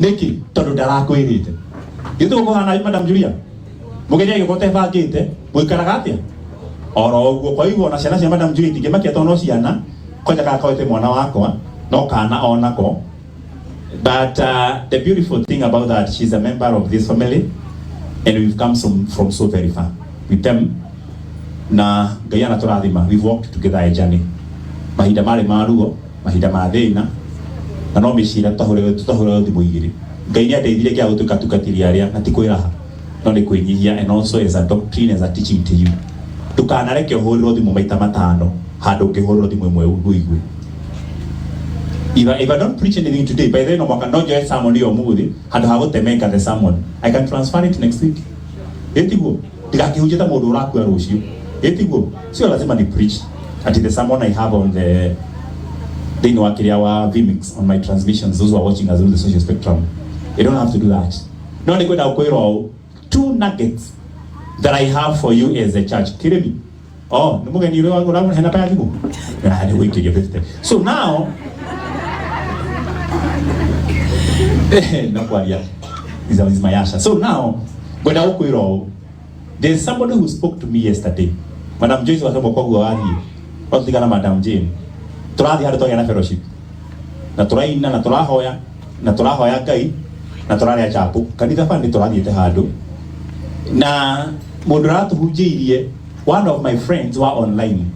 niki tondu ndarakwirite itu ko hana Madam Julia mugenya gikote bangite mwikaraga atia oro uguo kwa hivyo na ciana cia Madam Julia tingimakia tono ciana koja kakoete mwana wakwa no kana onako. But the beautiful thing about that, she's a member of this family and we've come from so very far with them. Na Gayana Toradima, we've walked together a journey. Mahida mare maruo, mahida madena, na no mishira tutahore di muigiri. Gainia de dire kia utukatiria na tikoiraha. No ne kwenyihia, and also as a doctrine, as a teaching to you. Tukanare ke horo di mumaita matano, hado ke horo di muigwe. If I don't preach anything today, by then I can not join sermon or movie, had how to make the sermon. I can transfer it next week. Etigo, the Akirahira modura kuaroshi. Etigo, so lazima ni preach. At the sermon I have on the Akirahira vmix on my transmissions, those who are watching as well the social spectrum. You don't have to do that. No, they go down 2 nuggets that I have for you as a church. Kiremi. Oh, no more than you know, I'm going to have I had to wait to your birthday. So now, is my Asha. So now, there's somebody who spoke to me yesterday. Madam Joyce was a Madam Jane. Turadi had a fellowship. Naturaina, Naturahoya, Naturahoya Gai, Naturaria Chapu, Kanitha Fandi Turadi Hado. Na Moderato Huji, one of my friends were online.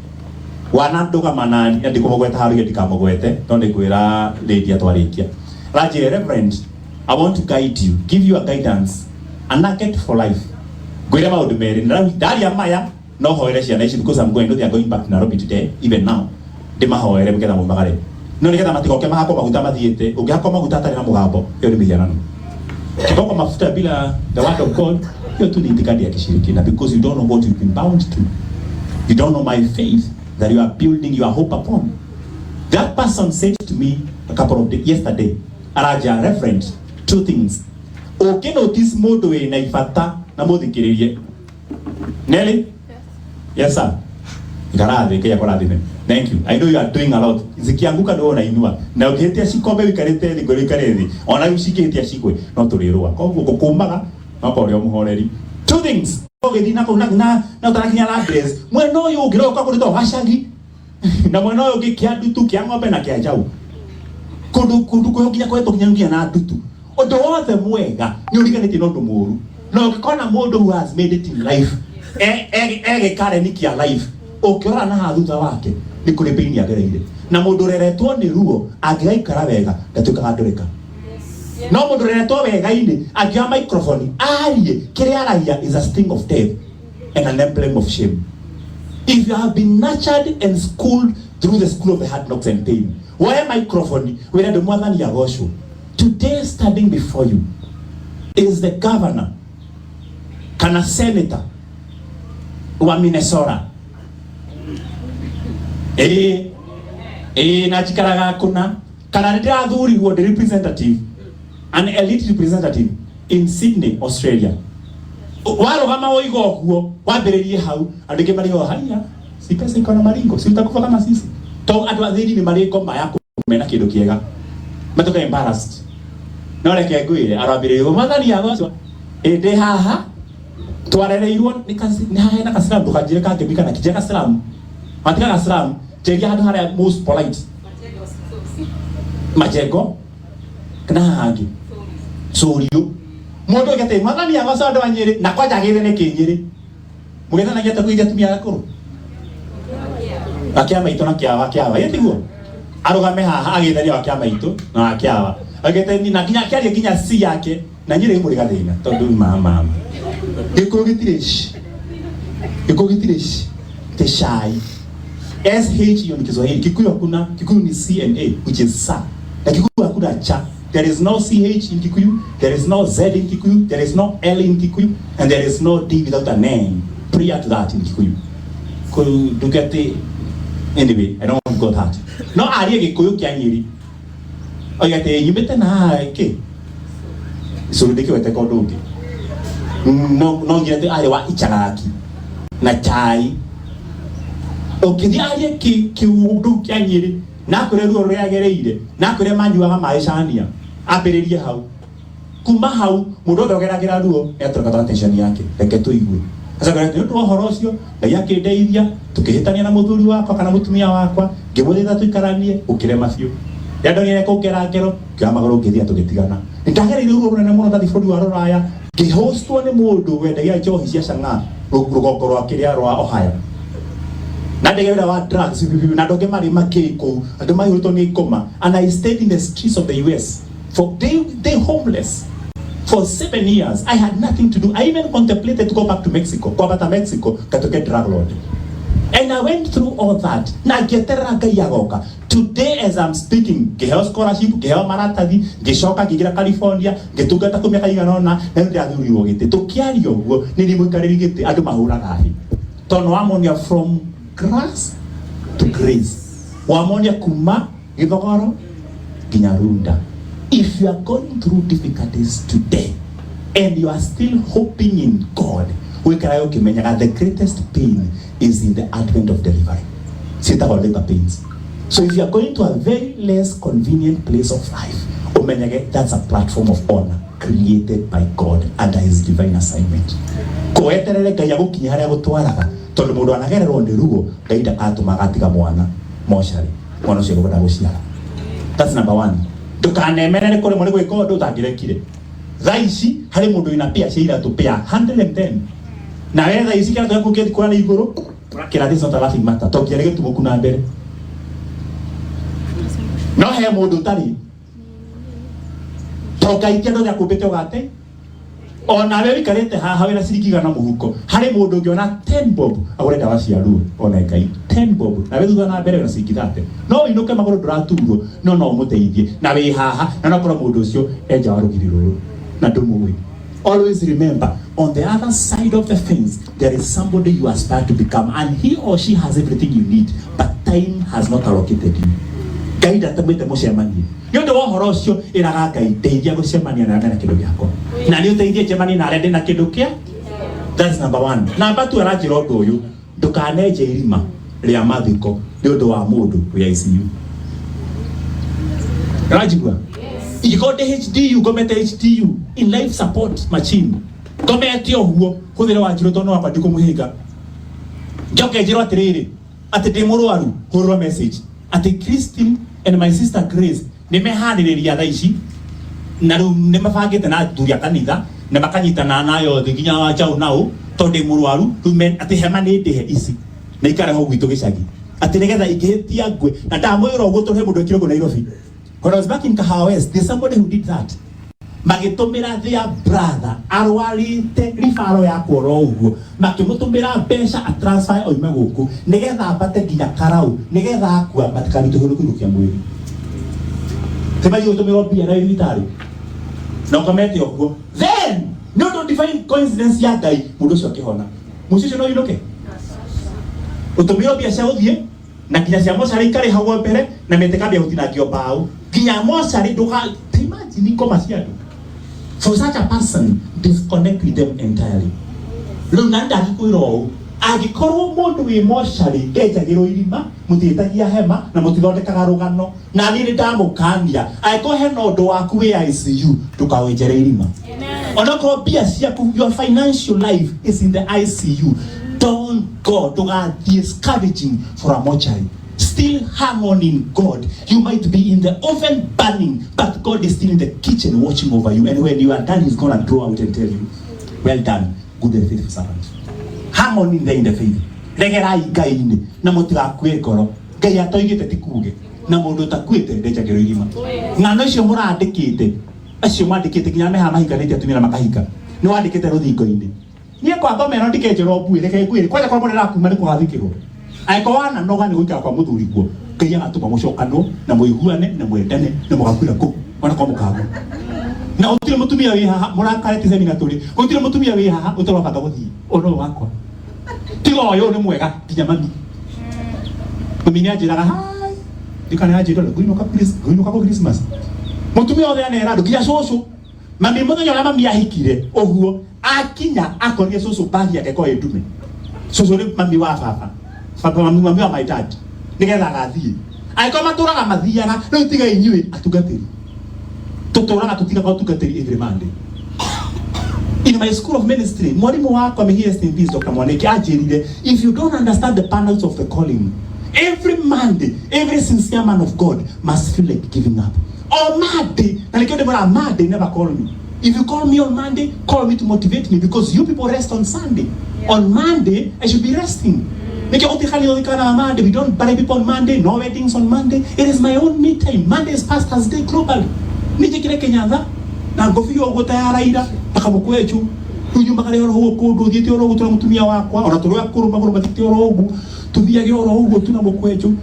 Wana toka manani, and the Komogweta Harriet Kamogwete, don't the Guera Lady Atwarikia. Raji, Reverend, I want to guide you, give you a guidance, a nugget for life. Going about the Mary, Daria Maya, no Hoyration, because I'm going to, they are going back to Nairobi today, even now. The Maho, Rebecca Mumare. No, they got Matiko, Mahako, Utama, Ugakoma, Utata, and Muabo, you'll be here. Kiboko Mafuta Bila, the word of God, you're too deep Ashirika because you don't know what you've been bound to. You don't know my faith that you are building your hope upon. That person said to me a couple of days yesterday, Araja, Reverend, 2 things. Okay, notice modo e na ifata na modi kiriye. Nelly? Yes, sir. Garade, kaya korade. Thank you. I know you are doing a lot. Zikianguka ndo na inua. Na ukihetia shikombe wikarete ligori karezi. Ona ushiketia shikwe. No tuliroa. Kwa kukumbaga no kwa muhoreri. 2 things. Ogedina ko na utakinya la grace. Mweno yo giro kwa kuto washagi. Na mweno yo gikia dutu kia ngombe na kia jau. Kundu ko yokia ko tokinya na dutu. Odo wothe mwega ni uriganite no ndumuru. No ukikona mundu who has made it in life. Kare nikia life. Ukiora na thutha wake ni kuri peini agereire. Na mundu reretwo ni ruo angigaikara wega ndatuka ndurika. No mundu reretwo wega ine angia microphone arie kire aragia is a sting of death and an emblem of shame. If you have been nurtured and schooled through the school of the hard knocks and pain, why microphone where the mother ni yagosho. Today standing before you is the governor, kana senator wa Minnesota. Na chikaraga kuna kana ndira thuri wo representative, an elite representative in Sydney, Australia. Waro kama woigo huo wambiririe hau andike bali ho hania si pesa iko na maringo si utakufa kama sisi to atu athiri ni maringo maya kumena kindu kiega matoka embarrassed no reke ngwire arambiririo mathani yago ende haha twarereirwo ni hahe na kaslam tukajire kake bika na kijeka kaslam matika kaslam jegia hadu hara most polite majego kana hangi sorio modo gete mathani yago sa ndo Nyeri na kwaja githe ne kinyiri mugetha na geta kuija tumia akuru akiama ito na kiawa yetiguo arugame haha agitharia akiama ito na akiawa agete ni na kinya kiaria kinya si yake na Nyeri muri gathina tondu mama Gikogitireshi the shy SH hiyo ni Kiswahili. Kikuyu hakuna, Kikuyu ni CNA which is sa. Na Kikuyu hakuna cha. There is no CH in Kikuyu, there is no Z in Kikuyu, there is no L in Kikuyu, and there is no D without a name prior to that in Kikuyu. Could you get the anyway, I don't want to go that. No area Kikuyu kya Nyeri. Oyate yimete na ke. So ndike wete ko doge. No ngirete ale wa icharaki na chai. Okidi ale ki udu kya Nyeri na kure ruo reagereire na kure manyuaga maishania apiririe hau kuma hau mundu ndogeragira ruo etroka attention yake reke tuigue asa gara ndu horo ucio ngai akindeithia tukihitania na muthuri wakwa kana mutumia wakwa ngimuthiitha tuikaranie ukirema biu ndonire kungera ngero kiamagoro ngithia tugitigana ndagereire ruo runene muno ndathi bũrũri wa rũraya ngihostwo ni mundu wendagia njohi cia cang'a rũgongo rwa kiria rwa Ohio na ndegera wa drugs na ndoge mari makiko andu mahurutwo ni ngoma and I stayed in the streets of the US for they homeless for 7 years. I had nothing to do. I even contemplated to go back to Mexico, to get drug lord. And I went through all that. Na getera ngai yagoka. Today as I'm speaking, ngeheo scholarship, ngeheo maratathi, ngicoka ngigira California, ngitungata kumeka igana na ndi athuriwo gite. Tukiario guo nini muikariri gite andu mahuraga hi. Tono wamonia from grass to grace. Wamonia kuma githogoro nginya runda. If you are going through difficulties today and you are still hoping in God, the greatest pain is in the advent of delivery. Labor pains. So if you are going to a very less convenient place of life, that's a platform of honor created by God under His divine assignment. That's number one. Tukanemerere kuri muri gwiko ndu tangirekire thaici hari mundu ina pia ciira tupia 110 na wewe thaici kia tu kuketi kwa na iguru kira thiso talafi mata tokiere gitu kuna mbere no he mundu tari tokaitia ndo yakubete ugate ona wewe karete haha wena sirikiga na muhuko hari mundu ngiona 10 bob agurenda waciaru ona ikai 10 bob na wewe thugana mbere na sirikithate no inuke maguru nduraturwo no muteithie na we haha na nakora mundu ucio enja warugiriro na ndumuwi. Always remember, on the other side of the fence there is somebody you aspire to become and he or she has everything you need but time has not allocated you. Gaida tamwete mucemanie yondo wohoro ucio iraga ngai ndeithia gucemania na kindu giako na ni uteithie cemani na rende na kindu kia. That's number 1. Number 2 arajira undu uyu ndukaneje irima ria mathiko ni undu wa mundu wi ICU. Rajigwa you got the HDU gomete HDU in life support machine gomete ohuo kuthira wanjiro tono wa pandiko muhinga joke jiro atiriri ati demurwaru hurwa message ati Christine and my sister Grace nimehandiriria thaici na ru nimabangite na turia kanitha na makanyitana nayo thiginya wa chau nao tonde murwaru rumen ati hema ni ndihe ici na ikare ho gwitu gicagi ati nigetha ikihitia ngwe na ndamwira uguo tuhe mundu ekirego Nairobi. When I was back in Kahawa West, there's somebody who did that. Magitumira their brother arwarite rifaro ya korogu makimutumira besha a transfer oime Guku nigetha apate nginya karau nigetha akua matikani tuhuru kurukia mwiri tema yo tumiro bia na military na komete oguo then no don't define coincidence ya ngai mundu cio kihona musicio no iroke utumiro bia cia uthie na kinya cia mocari kare hawo mbere na metekambia gutinangio bao kinya mocari nduga imagine koma ciandu. For such a person, disconnect with them entirely. Lunanda akikwiro agikorwo mundu wi moshari ejagiro irima mutitagia hema na mutithondekaga rugano na nini ndamukania aiko he no ndu waku wi ICU tukawenjere irima. Onako bia ciaku your financial life is in the ICU. Don't go to discouraging for a mortuary. Still hang on in God. You might be in the oven burning, but God is still in the kitchen watching over you. And when you are done, He's going to draw out and tell you, well done, good and faithful servant. Hang on in there in the faith. Regerai gaini na mutigakue ngoro. Ngai atoigite tikuge na mundu takuite ndejagiro irima. Ng'ano icio murandikite acio mwandikite kinya meha mahikanite atumira makahika. Ni wandikite ruthingo-ini. Nie kwa ngomero ndikenjero mbuire reke kwire kwaja kwa mundu rakuma ni kuhathikirwo. Aiko wana noga ni guikara kwa muthuri guo ngai agatuma mucokano na muiguane na mwendane na mugakwira ku wana kwa mukago na utire mutumia wi haha murakarete semina turi utire mutumia wi haha utorwa banga guthii ono wakwa tigo yo ni mwega kinya mami mumini ajiraga hai dikana ajira guinuka ko Christmas mutumia othe anera ndu kinya cucu mami muthenya ora mami ahikire oguo akinya akorie cucu bagi yake ko edume cucu ni mami wa baba papa mami wa my dad nigetha gathie aiko maturaga mathiaga no tiga inyui atugatiri tutoraga tutika kwa tukatiri every Monday. In my school of ministry, mwalimu wako amehia in this Dr. Mwaneke ajiride, if you don't understand the panels of the calling, every Monday, every sincere man of God must feel like giving up. On Monday, on Monday, never call me. If you call me on Monday, call me to motivate me, because you people rest on Sunday. Yeah. On Monday, I should be resting. We don't bury people on Monday, no weddings on Monday. It is my own me time. Monday is Pastor's Day globally. Nije kile Kenya na ngofio gutayaraira akamukwechu uyu makare oro huko giti oro gutula mutumia wakwa ona turoya kuruma kuruma giti oro huko tubia oro huko tuna mukwechu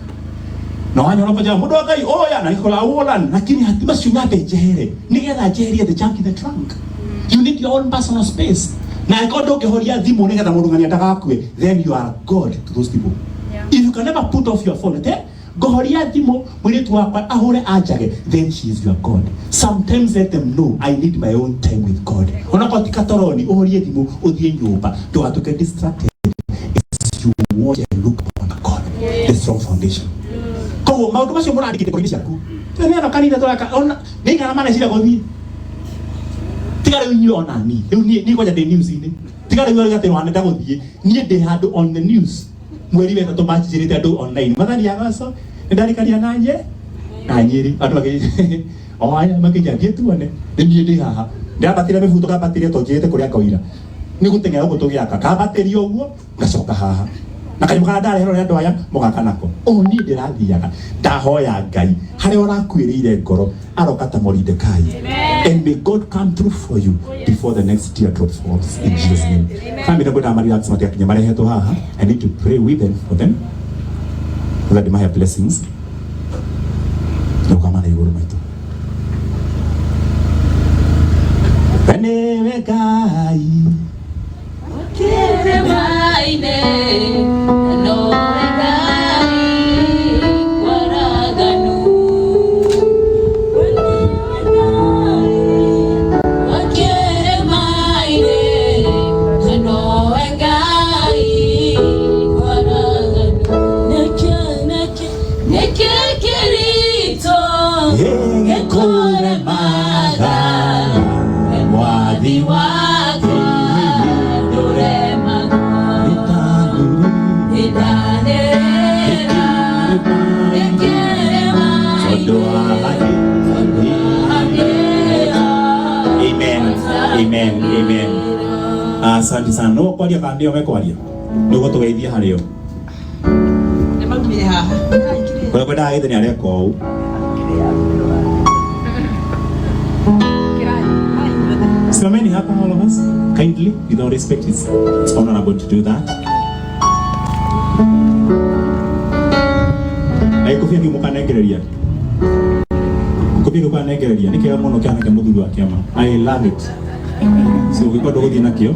na wanyo napaja mundu akai oya na nikola wolan lakini hatima shunyabe jehere nigetha jehere the junk in the trunk. You need your own personal space. Na ikodo kehoria thimu nigetha mundu ngani atakakwe, then you are God to those people. Yeah. If you can never put off your phone, gohoria thimu mwiretu wakwa ahure ajage, then she is your God. Sometimes let them know I need my own time with God. Unapotika toroni uhorie thimu uthie nyumba, do not get distracted. As you watch and look upon God, the strong foundation. Ko maundu macio murandikite kuri ciaku. Tene ana kanitha turaka ona ninga mana cira gothi. Tigare unyu ona ni. Ni koja the news ini. Tigare unyu gate wana ndagothie. Ni de handu on the news. Mweri wetatu machirite andu online. Mathani agaso ndarikaria na Nyeri. Andu magi o aya makijambie tuone. Ni ndi haha. Ndabatire mibuto kabatire tojete kuria koira. Ni gutengera gutugiaka kabatiri oguo ngacoka haha. Na kanyuka ndarehero andu aya mugakanako. O ni ndirathiaga. Ndahoya Ngai hari orakwirire ngoro arokata Muriithi. And may God come through for you before the next teardrop falls in Jesus' name. Family na goda Maria tsmati akinya mareheto haha. I need to pray with them for them so that they might have blessings. Ndokamana iguru maitu. Bene Ngai Kere maine no Amen. Amen. Asante sana. No kwalia kandi omekwalia. Nugo tugeithia hario. Nemagumire haha. Kwa kwenda aithani aria kwao. Simameni hapa all of us kindly with all respect. It's honorable to do that. Aikufia kimukanegereria. Kupika kwa negereria nikiwa muno kana kemuthuru akiama. I love it. So we got to go nakio.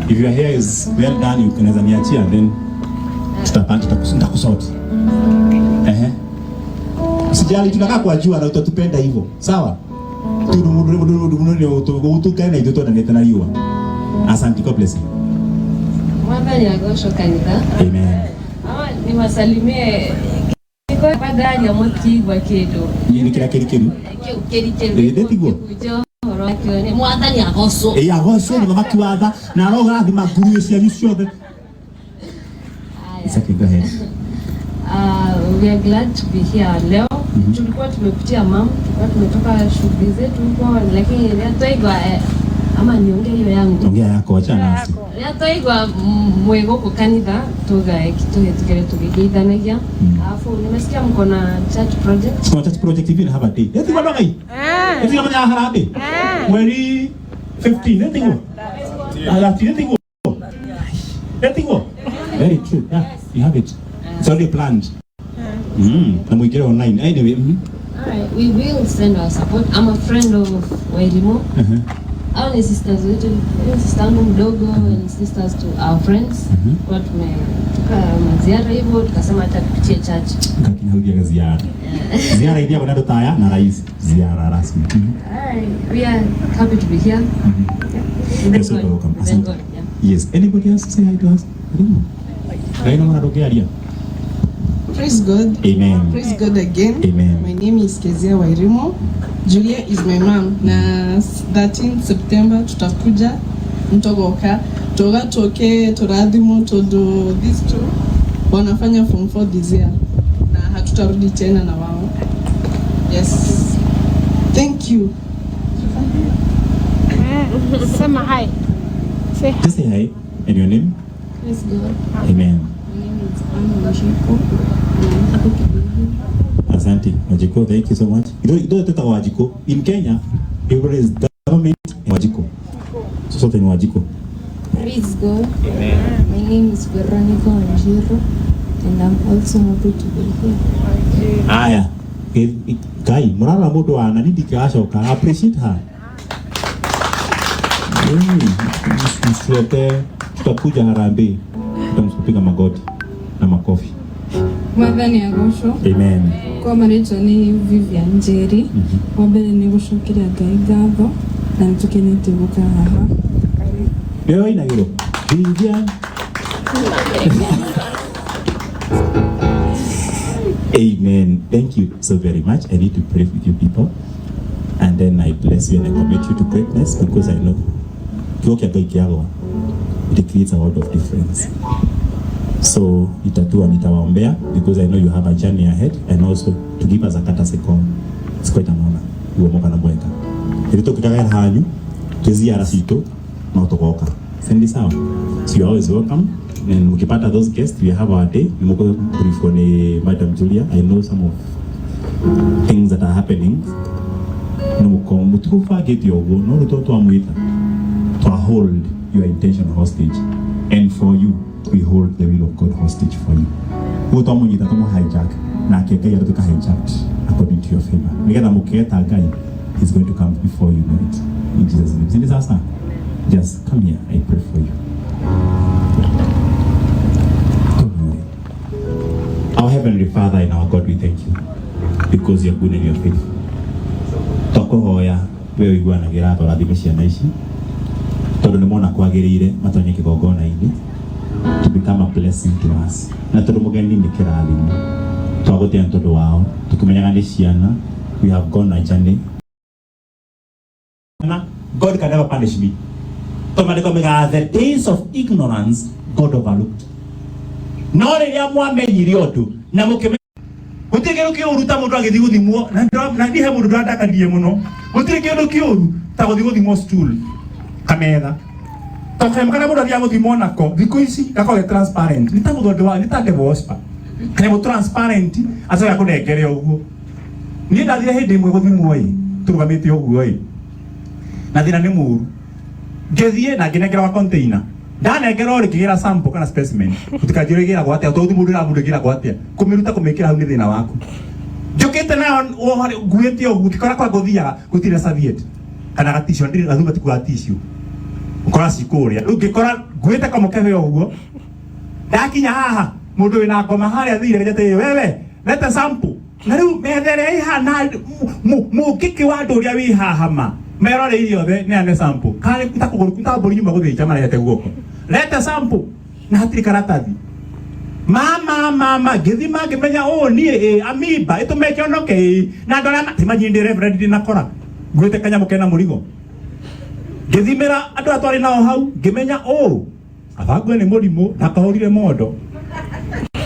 If your hair is well done, you can niachia, then tutakusort. Usijali tunakaa kwa jua na utatupenda hivyo. Sawa? Utukae na itoto na netanaliwa. Asante, God bless you. Mwamba ni agosho Kanitha. Amen. Ni wasalimie kwa badali ya moti wa kedo. Ni kila kerikiru. Kerikiru. Mwanda ni agoso. Agoso ni mama kiwatha na roga thima nguru cia ciothe. It's okay, go ahead. We are glad to be here leo. Tulikuwa tumepitia tulikuwa tumetoka shughuli zetu huko, lakini leo toigwa ama niongee hiyo yangu. Ongea yako, acha nasi. Leo toigwa mwego kwa Kanitha toga kitugere tugigeithanagia. Alafu nimesikia mko na church project. Kuna church project hivi na hapa day. Eti kwa ngai? Eti kama ya harade. Mweri 15, eti ngo. Eti ngo. Eti ngo. Very true. Yeah, you have it. It's already planned. Na mwingine online. Anyway, alright, we will send our support. I'm a friend of Wairimo. Our sisters, sister mdogo and sisters to our friends. Kwa tumetoka maziara hivyo tukasema hata tupitie church. Kakinarudia ziara. Ziara idia kwa ndo taya na rais. Ziara rasmi. Alright, we are happy to be here. Yes, so welcome. Yes. Anybody else say hi to us? Praise God. Amen. Praise God again. Amen. My name is Kezia Wairimo. Julia is my mom. Na 13 September tutakuja mtogoka. Toke turadhimu to do these two. Wanafanya form 4 this year. Na hatutarudi tena na wao. Yes. Thank you. Sema hi. Say hi. Just say hi. And your name? Praise God. Amen. My name is Ashirika. Happy to be here. Asante. Wajiko, thank you so much. Ito tata Wajiko. In Kenya, people is government and Wajiko. So ni Wajiko. Praise God. Amen. My name is Veronica Wanjiru, and I'm also happy to be here. Aya. Kai, murara mudu wa nanidi kiashoka. Appreciate her. Msiwete, tutakuja Harambee. Tutampiga magoti na makofi. Mwathani agocwo. Amen. Kwa marĩtwa nĩ Vivian Nyeri. Wa mbere nĩ gũcokeria Ngai ngatho na nĩtũkenete gũka haha. Leo inagiro. Vivian. Amen. Thank you so very much. I need to pray with you people. And then I bless you and I commit you to greatness because I know it creates a lot of difference. So nitawaombea because I know you have a journey ahead and also to give us a courtesy call. It's quite an honor. Uomoka na mweka. Ilito kikaga hanyu keziara sito na utokoka. Sendi sawa. So you are always welcome. And ukipata those guests, we have our day. Nimoko brief on Madam Julia. I know some of things that are happening. Numuko mutufa get your go no to amwita to hold your intention hostage, and for you we hold the will of God hostage for you. Uto amunyita to hijack na keke ya to hijacked according to your favor. Nigga muketa guy is going to come before you know it in Jesus' name. Sindi sasa, just come here. I pray for you. Don't worry. Our Heavenly Father and our God, we thank you because you're good and you're faithful. Tokohoya wewe igwana gira tũrathime ciana ici tondũ nĩ mona kwagĩrĩire matonye kĩgongona-inĩ to become a blessing to us, na tondũ mũgeni nĩ kĩrathimo twagũtĩa tondũ wao tũkĩmenyaga nĩ ciana. We have gone a journey. God can never punish me. The days of ignorance God overlooked. No rĩrĩa mwamenyire ũndũ na mũkĩmenya gũtirĩ kĩndũ kĩũru ta mũndũ agĩthiĩ gũthimwo na ndihe mũndũ ndandakandie mũno. Gũtirĩ kĩndũ kĩũru ta gũthiĩ gũthimwo stool kametha. Tokema kana mũndũ athiĩ gũthimwo nako thikũ ici gakorwo transparent. Nĩ ta mũthonde wa nĩ ta devospar. Kana mũndũ transparent acoka kũnengere ũguo. Niĩ ndathire hĩndĩ ĩmwe gũthimwo tũrũgamĩte ũguo na thĩna nĩ mũru. Ngĩthiĩ na ngĩnengerwo container. Ndanengerwo rĩkĩgĩra sample kana specimen. Gũtikanjĩre gĩra gwatĩa ũtũthi mũndũ mũndũ gĩra gwatĩa. Kũmĩruta kũmĩkĩra hau nĩ thĩna waku. Njũkĩte nayo nguĩte ũguo ngĩkora kwa ngũthiaga gũtirĩ serviette kana gatishu ndĩrĩ gathumba tiku gatishu. Ukora cikũrĩa. Rĩu ngĩkora nguĩte kamũkebe ũguo. Ndakinya haha mũndũ wĩna ngoma harĩa thire njete wewe leta sample. Na rĩu methere ihana mũkĩkĩ wa andũ ũrĩa wĩ haha ma. Merore othe nĩ ane sample. Kare itakũgũruka mbũri nyuma gũthĩnja marehete guoko. Leta sample na hatirĩ karatathi. Mama gĩthima ngĩmenya niĩ amiba ĩtũmeke onoke na ndora matimanyinde reverend nakora. Ngwĩte kanyamũ kena mũrigo. Ngĩthimĩra andũ atwarĩ nao hau ngĩmenya abangwe nĩ mũrimũ na kahũrire mondo.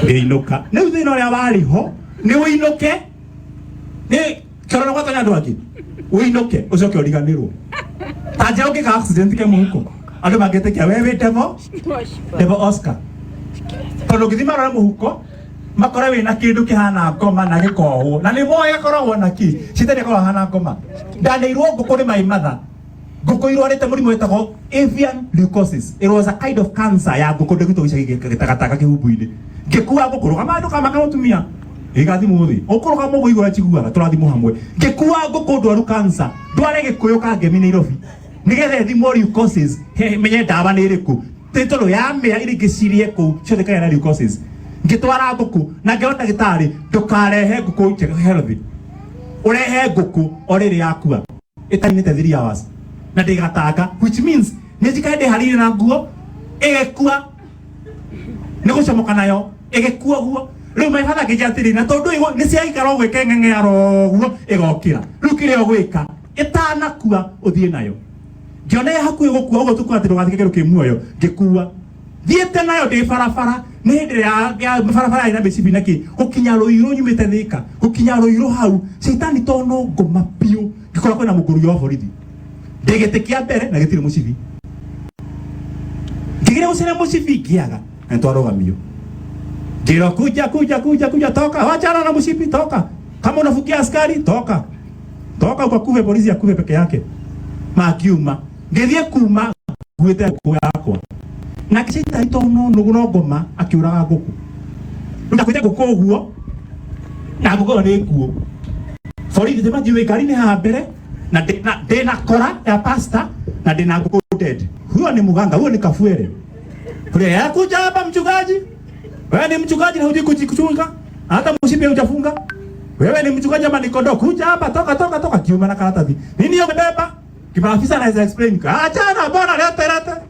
Ngĩinũka. Rĩu thĩna ũrĩa warĩ ho nĩ ũinũke. Nĩ kĩrora gwatanya andũ angĩ. Uinoke ucoke ũriganĩrwo. Ta njaũ ngĩka accident ke mũhuko. Andũ mangĩtĩkia wewe Devo Oscar. Tondũ ngĩthima rora mũhuko makora wĩna kĩndũ kĩhana ngoma na gĩkohwo. Na nĩ moya koragwo na ki. Citarĩ koragwo hana ngoma. Ndanĩirwo ngũkũ nĩ maimatha. Ngũkũ irwarĩte mũrimũ wĩtagwo avian leukosis. It was a kind of cancer ya ngũkũ ndĩgĩtũgĩca gĩtagataka kĩhumbu-inĩ. Ngĩkua ngũkũ rũgama andũ kamaka mũtumia. Igathimo thi okoroga mũgũ igora chiguaga tũrathimo hamwe ngĩkua ngũkũ ndwaru cancer ndware gĩkũyũ kangemi Nairobi nigetha thimo leukosis menye ndawa nĩ ĩrĩkũ tĩtũrũ ya mĩa irĩngĩcirie kũu ciothe kana na leukosis ngĩtwara ngũkũ na ngĩona ndagĩtarĩ ndũkarehe ngũkũ healthy ũrehe ngũkũ orĩrĩ yakua ĩtainĩte 3 hours na ndĩgatanga, which means nĩ njikaende harire na nguo ĩgĩkua nĩ gũcomoka nayo ĩgĩkua guo riu mai fatha kijatiri na tondu ni cia ikaro gwike ng'eng'ero guo igokira riu kire ogwika itana kuwa uthie nayo ngione hakuhi gukua ugo tukua ati ndugathike kiru kimuoyo ngikua thiete nayo ndi barabara ni hindi ya barabara ina bicibi naki gukinya ruiru nyumite thika gukinya ruiru hau shaitani tono ngoma piu ngikora kwina muguru yo borithi ndigitikia mbere na gitiri mucibi ngigire ucere mucibi ngiaga na twarogamio ngiro kuja toka wachana na mucibi toka kama unafukia askari toka ukakuve polisi akuve peke yake makiuma ngithie kuma gwite kwa yakwa na kishita itono nuguno ngoma akiuraga Guku ndakwite Guku uguo na Guku ni kuo borithi thima jiwe gari ni ha mbere na ndina kora ya pasta na ndina Guku dead. Huyo ni muganga, huyo ni kafuere. Kule ya kuja hapa mchungaji. Wewe ni mchungaji na hujui kuchunga. Hata mshipe hujafunga. Wewe ni mchungaji ama ni kondoo, kuja hapa toka kiuma na karatasi. Nini hiyo beba? Kimaafisa anaweza explain. Achana bwana leta.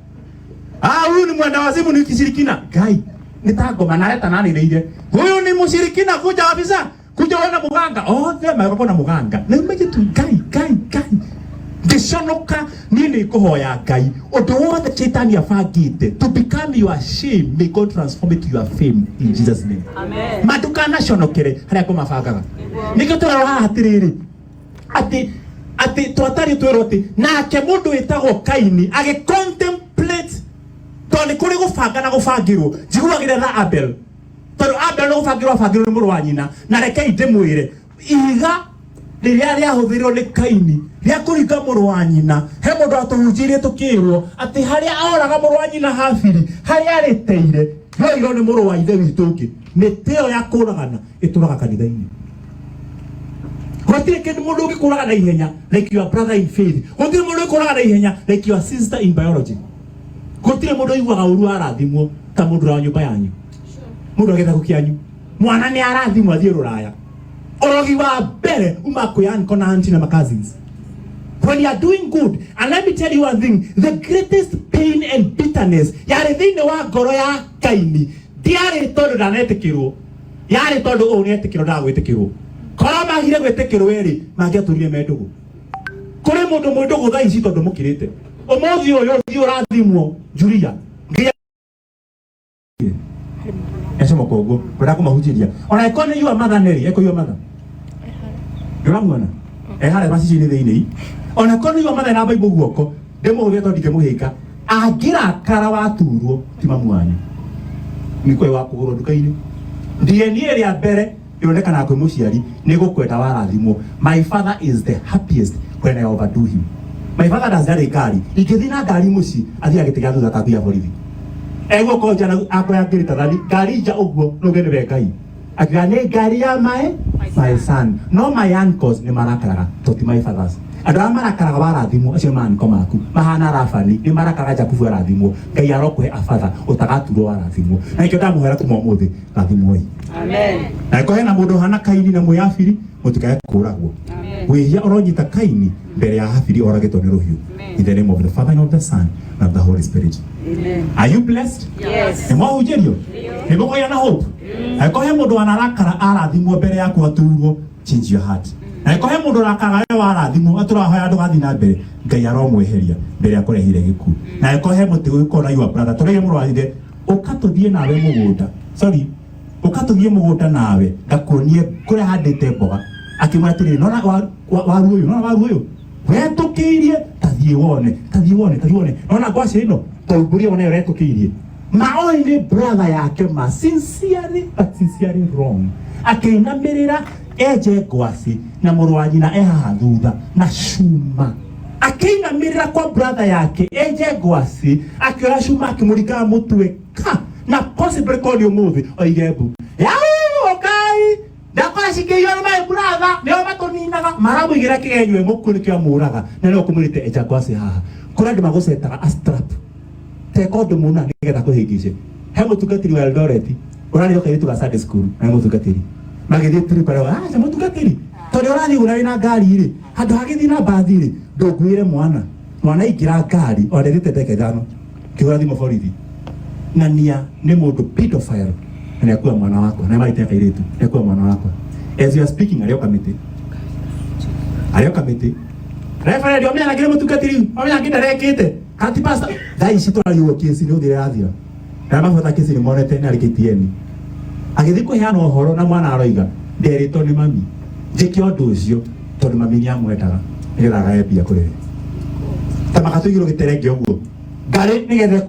Huyu ni mwenda wazimu ni kishirikina. Gai, nitagoma naleta nani ile? Huyu ni mshirikina kuja afisa. Kuja wana muganga. Thema yako na muganga. Na umeje tu gai. Gishonoka nini kuhoya Ngai. Undu wothe Shetani afangite to become your shame, may God transform it to your fame in Jesus name. Amen. Madukana shonokere haria kumabangaga. Nikio turarora hatiriri. Ati twatari twiroti nake mundu witagwo Kaini agi contemplate toni kuri gubanga na gubangirwo njiguagire na Abel. Tondu Abel no gubangirwo ni muru wa nyina na reke ndimwire iga riria riahuthirirwo ni Kaini ria kuringa muru wa nyina he mundu atuhunjirie tukirwo ati haria oraga muru wa nyina Habili haria ariteire yoirwo ni muru wa ithe witu ungi miteo ya kuragana ituraga kanitha-ini. Gutire kindu mundu ungikuraga na ihenya like your brother in faith. Gutire mundu ungikuraga na ihenya like your sister in biology. Gutire mundu uiguaga uru arathimwo ta mundu wa nyumba yanyu. Mundu agetha gukianyu mwana ni arathimwo athie ruraya. Orogi wa mbere uma kuyan kona auntie na cousins. When you are doing good, and let me tell you one thing, the greatest pain and bitterness yari thini wa ngoro ya Kaini diari tondu ndanetikirwo yari tondu unetikirwo ndagwitikirwo kora magire gwitikirwo eri mangiaturire mendugu kuri mundu mundugu thaa ici tondu mukirite umuthi uyu uthi urathimwo Julia ese mokogo bara kumahunjiria ona ikone you mother Nyeri eko you mother ndamwona hare basi ni thini ona kone you mother na Bible guoko ndemo uria tondu ngemuhika agira kara waturwo ti mamu wanyu nikwe wa kuguro nduka-ini DNA ria mbere yonekana kwe muciari ni gukwenda warathimwo. My father is the happiest when I overdo him. My father does that gari ikithina gari muci athia gitiga thutha tathia borithi ego koja na akoya ngirita thani gari nja uguo nugene be Ngai akiga ni gari ya my son no my uncles ni marakaraga toti my fathers andra marakaraga warathimwo acio manko maku mahana rafani ni marakaraga Jakubu arathimwo Ngai arokuhe abatha utagaturwo warathimwo na ikio ndamuhera kuma umuthi rathimwo. Amen. Na iko hena mundu hana Kaini na Muriithi mutikae kuragwo. Amen. Wihia uronyita Kaini mbere ya Habili oragitwo ni ruhiu. In the name of the Father and of the Son and of the Holy Spirit. Amen. Are you blessed? Yes. Ni mwa ujerio? Ni mwa yana hope? Na iko he mundu anarakara arathimwo mbere ya kwaturwo, change your heart. Na iko he mundu arakara warathimwo aturahoya andu gathi na mbere Ngai aromweheria mbere ya kurehire giku. Na iko he muti gwikona your brother turege muru wathire ukatuthie nawe mugunda. Sorry. Ukatuthie mugunda nawe ngakuonie kuria handite mboga akimwatiri nona waru uyu wetukiirie tathie wone nona ngwaci ino taugurie wone wetukiirie maoi ni brother yake ma sincerely wrong akinamirira eje ngwaci na muru wa nyina haha thutha na cuma akinamirira kwa brother yake eje ngwaci akioya cuma akimurika mutwe na possibly call you movie oigebu okay ndakora shikeyo my brother leo batoninaga marabu igira kigenywe mukuri kya muraga na leo kumurite eja kwase haha kura ndima gusetaga astrap teko ndumuna nigetha kuhingice he mutungatiri wa Eldoret urani yoka yitu ga Sunday school na mutungatiri magithie turi para mutungatiri tori urani gura ina ngari ri handu hagithi na bathi ri ndungwire mwana igira ngari orethite teke thano kigura thimo borithi na nia ni mundu pedophile ni akuwa mwana wako na mali teka iritu ni akuwa mwana wako. As you are speaking alio kamiti referee ndio mwana ngire mutukatiri mwana ngire rekete kati pasta dai shito aliyo kesi ndio dire athira na mafuta kesi ni monete na rikitieni agithiko heana uhoro na mwana aroiga nderito ni mami njiki ondu ucio tondu mami ni amwendaga nigetha gaebia kurire tamakatugiro giterenge uguo ngari nigethe